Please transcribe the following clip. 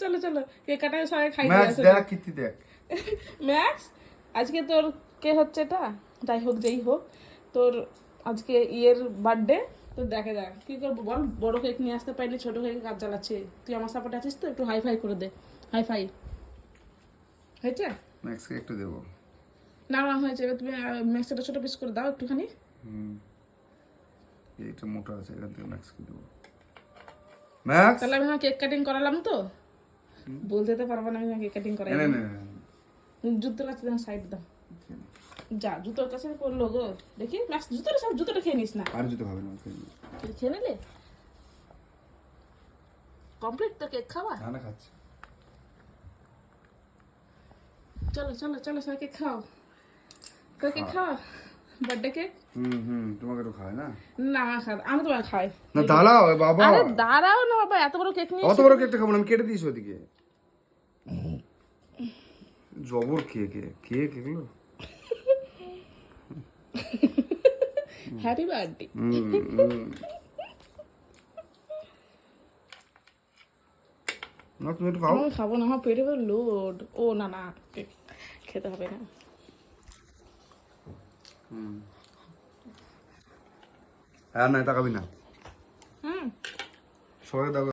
চলো চলো কেক কাটায় সবাই খাই ম্যাক্স দেখ কীর্তি দেখ। ম্যাক্স আজকে তোর কে হচ্ছে এটা যাই হোক যেই হোক তোর আজকে ইয়ের বার্থডে তো দেখা যাক কি করবো বল বড় কেক নিয়ে আসতে পারিনি ছোট কেক কাজ চালাচ্ছে তুই আমার সাপোর্ট আছিস তো একটু হাই ফাই করে দে হাই ফাই হয়েছে ম্যাক্সকে একটু দেবো। না না হয়েছে এবার তুমি ম্যাক্সটা ছোট পিস করে দাও একটুখানি এইটা মোটা আছে এখান থেকে ম্যাক্সকে দেবো। ম্যাক্স তাহলে আমি কেক কাটিং করালাম তো বলতে তো পারবো না আমি কেক কাটিং করাই এনে নে জুতোর কাছে সাইড দাও যা জুতোর কাছে করলো গো দেখি ম্যাক্স জুতোটা সব জুতোটা খেয়ে নিস না আর জুতো খাবে না তুই খেয়ে নিলে কমপ্লিট তো কেক খাওয়া না খাচ্ছে। চলো চলো চলো সবাই কেক খাও কেক খাও বার্থডে কেক তোমাকে তো খায় না। না আমি তোমার খাই না দাঁড়াও বাবা, আরে দাঁড়াও না বাবা এত বড় কেক নিয়ে অত বড় কেকটা খাবো না, আমি কেটে দিয়েছি ওদিকে। জবর কেক কেক এগুলো। হ্যাপি বার্থডে না তুমি একটু খাও। আমি খাবো না আমার পেটে লোড ও না না কেক খেতে হবে না আর না তাকাবি না, হুম সবাই দাও।